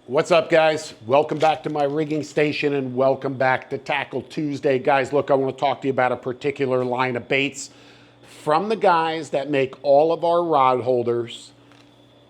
What's up, guys? Welcome back to my rigging station and welcome back to Tackle Tuesday. Guys, look, I want to talk to you about a particular line of baits from the guys that make all of our rod holders,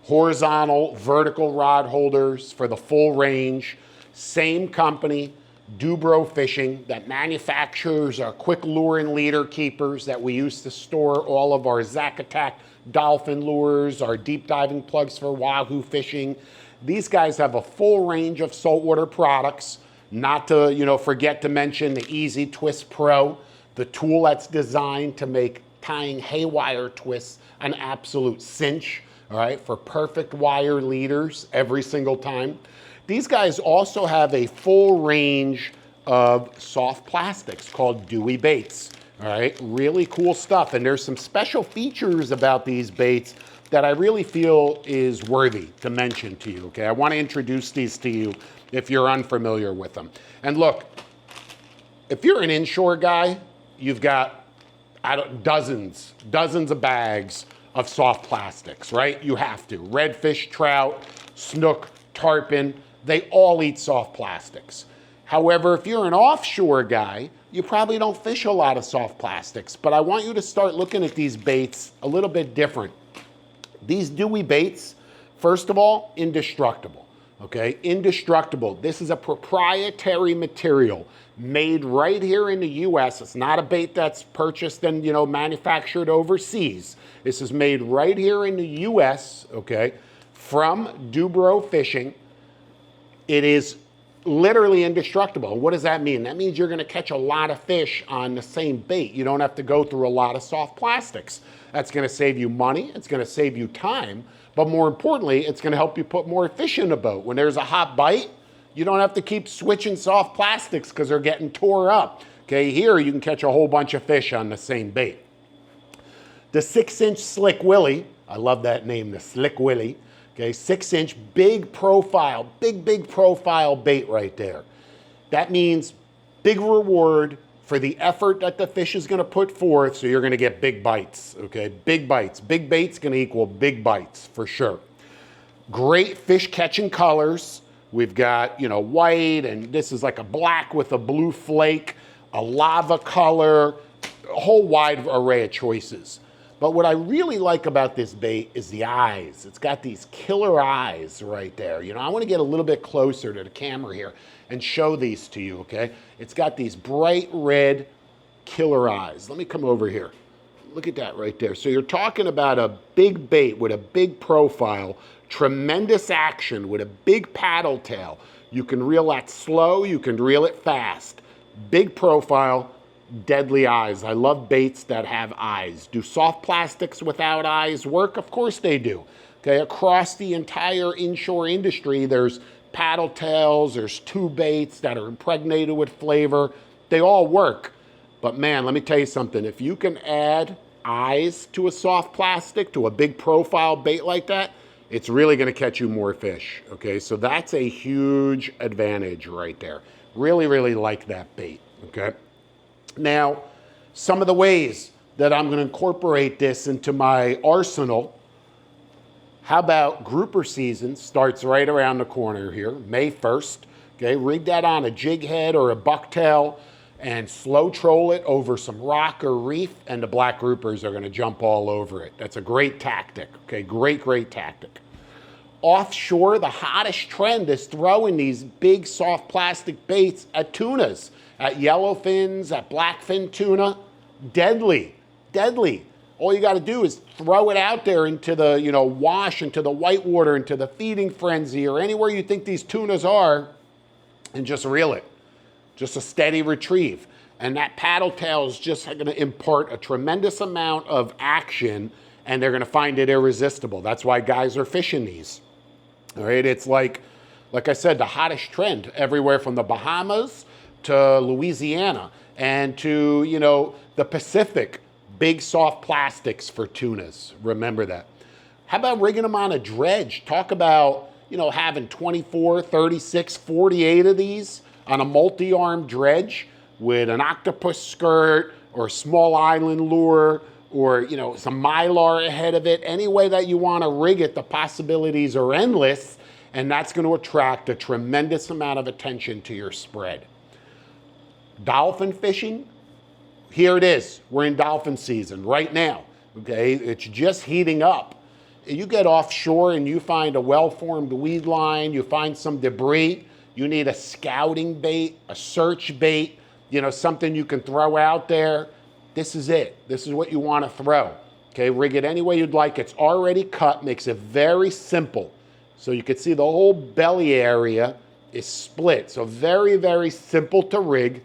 horizontal, vertical rod holders for the full range. Same company, Dubro Fishing, that manufactures our quick lure and leader keepers that we use to store all of our Zack Attack dolphin lures, our deep diving plugs for wahoo fishing. These guys have a full range of saltwater products, not to forget to mention the Easy Twist Pro, the tool that's designed to make tying haywire twists an absolute cinch, all right, for perfect wire leaders every single time. These guys also have a full range of soft plastics called Dewey Baits, all right, really cool stuff. And there's some special features about these baits that I really feel is worthy to mention to you, okay? I want to introduce these to you if you're unfamiliar with them. And look, if you're an inshore guy, you've got dozens of bags of soft plastics, right? You have to. Redfish, trout, snook, tarpon, they all eat soft plastics. However, if you're an offshore guy, you probably don't fish a lot of soft plastics, but I want you to start looking at these baits a little bit different. These Dewey Baits, first of all, indestructible, okay? Indestructible. This is a proprietary material made right here in the US. It's not a bait that's purchased and, manufactured overseas. This is made right here in the US, okay, from Dubro Fishing. It is literally indestructible. And what does that mean? That means you're gonna catch a lot of fish on the same bait. You don't have to go through a lot of soft plastics. That's gonna save you money, it's gonna save you time, but more importantly, it's gonna help you put more fish in the boat. When there's a hot bite, you don't have to keep switching soft plastics because they're getting tore up. Okay, here you can catch a whole bunch of fish on the same bait. The 6-inch Slick Willie, I love that name, the Slick Willie. Okay, 6-inch, big profile, big profile bait right there. That means big reward for the effort that the fish is gonna put forth, so you're gonna get big bites, okay? Big bites. Big bait's gonna equal big bites, for sure. Great fish catching colors. We've got, white, and this is like a black with a blue flake, a lava color, a whole wide array of choices. But what I really like about this bait is the eyes. It's got these killer eyes right there. I want to get a little bit closer to the camera here and show these to you, okay? It's got these bright red killer eyes. Let me come over here. Look at that right there. So you're talking about a big bait with a big profile, tremendous action with a big paddle tail. You can reel that slow, you can reel it fast. Big profile, deadly eyes. I love baits that have eyes. Do soft plastics without eyes work? Of course they do. Okay, across the entire inshore industry, there's paddle tails, there's tube baits that are impregnated with flavor. They all work. But man, let me tell you something. If you can add eyes to a soft plastic, to a big profile bait like that, it's really gonna catch you more fish, okay? So that's a huge advantage right there. Really like that bait, okay? Now, some of the ways that I'm gonna incorporate this into my arsenal. How about grouper season starts right around the corner here, May 1st, okay? Rig that on a jig head or a bucktail and slow troll it over some rock or reef, and the black groupers are gonna jump all over it. That's a great tactic, okay? Great tactic. Offshore, the hottest trend is throwing these big soft plastic baits at tunas, at yellowfins, at blackfin tuna. Deadly. All you gotta do is throw it out there into the wash, into the whitewater, into the feeding frenzy, or anywhere you think these tunas are, and just reel it. Just a steady retrieve. And that paddle tail is just gonna impart a tremendous amount of action, and they're gonna find it irresistible. That's why guys are fishing these. All right, it's like I said, the hottest trend everywhere from the Bahamas to Louisiana and to, the Pacific. Big soft plastics for tunas, remember that. How about rigging them on a dredge? Talk about, having 24, 36, 48 of these on a multi-arm dredge with an octopus skirt or a small island lure or some mylar ahead of it. Any way that you want to rig it, the possibilities are endless. and that's going to attract a tremendous amount of attention to your spread. Dolphin fishing, here it is. We're in dolphin season right now, okay? It's just heating up. You get offshore and you find a well-formed weed line, you find some debris, you need a scouting bait, a search bait, you know, something you can throw out there. This is it. This is what you want to throw. Okay, rig it any way you'd like. It's already cut, makes it very simple. So you can see the whole belly area is split. So very, very simple to rig.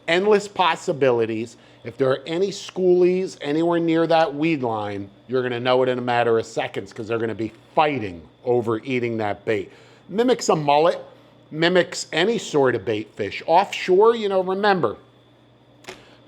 Endless possibilities. If there are any schoolies anywhere near that weed line, you're going to know it in a matter of seconds because they're going to be fighting over eating that bait. Mimics a mullet, mimics any sort of bait fish. Offshore, you know, remember,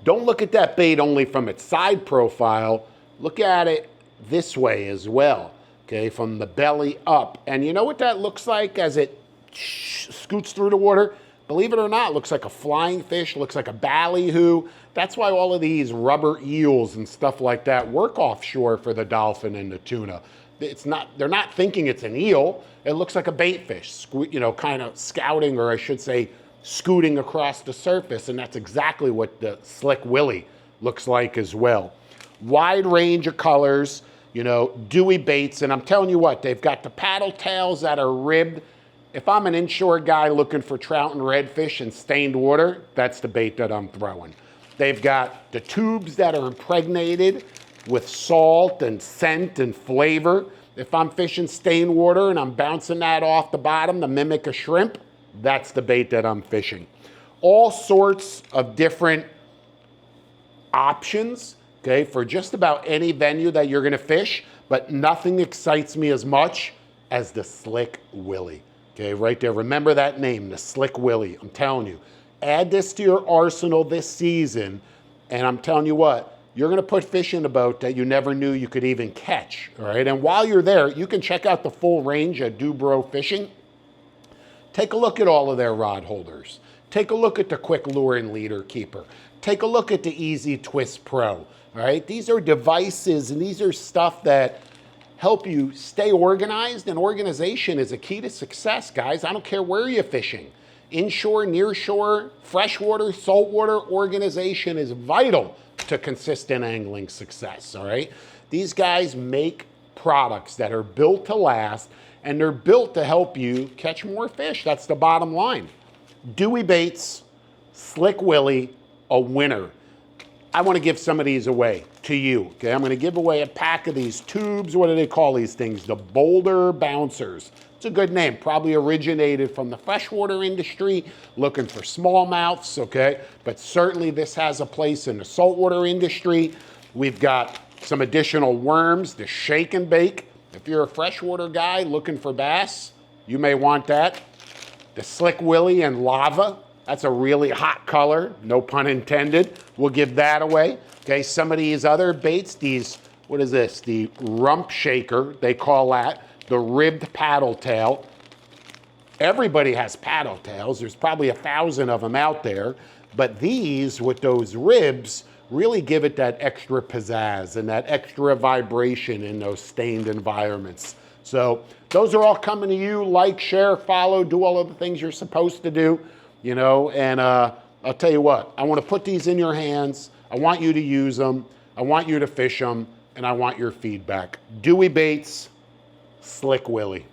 don't look at that bait only from its side profile. Look at it this way as well, okay, from the belly up. And you know what that looks like as it scoots through the water? Believe it or not, it looks like a flying fish, looks like a ballyhoo. That's why all of these rubber eels and stuff like that work offshore for the dolphin and the tuna. It's not, they're not thinking it's an eel. It looks like a bait fish, you know, kind of scouting, or I should say, scooting across the surface. And that's exactly what the Slick Willie looks like as well. Wide range of colors, you know, Dewey Baits. And I'm telling you what, they've got the paddle tails that are ribbed. If I'm an inshore guy looking for trout and redfish in stained water, that's the bait that I'm throwing. They've got the tubes that are impregnated with salt and scent and flavor. If I'm fishing stained water and I'm bouncing that off the bottom to mimic a shrimp, that's the bait that I'm fishing. All sorts of different options, okay, for just about any venue that you're gonna fish, but nothing excites me as much as the Slick Willie. Okay, right there. Remember that name, the Slick Willie. I'm telling you, add this to your arsenal this season, and I'm telling you what, you're going to put fish in a boat that you never knew you could even catch. All right, and while you're there, you can check out the full range at Dubro Fishing. Take a look at all of their rod holders. Take a look at the Quick Lure and Leader Keeper. Take a look at the Easy Twist Pro. All right, these are devices and these are stuff that help you stay organized, and organization is a key to success, guys. I don't care where you're fishing. Inshore, nearshore, freshwater, saltwater, organization is vital to consistent angling success, all right? These guys make products that are built to last, and they're built to help you catch more fish. That's the bottom line. Dewey Baits, Slick Willie, a winner. I want to give some of these away to you, okay? I'm going to give away a pack of these tubes. What do they call these things? The Boulder Bouncers. It's a good name. Probably originated from the freshwater industry, looking for smallmouths, okay? But certainly this has a place in the saltwater industry. We've got some additional worms, the shake and bake. If you're a freshwater guy looking for bass, you may want that. The Slick Willie and Lava. That's a really hot color, no pun intended. We'll give that away. Okay, some of these other baits, these, what is this? The rump shaker, they call that. The ribbed paddle tail. Everybody has paddle tails. There's probably 1,000 of them out there. But these, with those ribs, really give it that extra pizzazz and that extra vibration in those stained environments. So those are all coming to you. Like, share, follow, do all of the things you're supposed to do. You know, and I'll tell you what, I want to put these in your hands. I want you to use them. I want you to fish them, and I want your feedback. Dewey Baits, Slick Willie.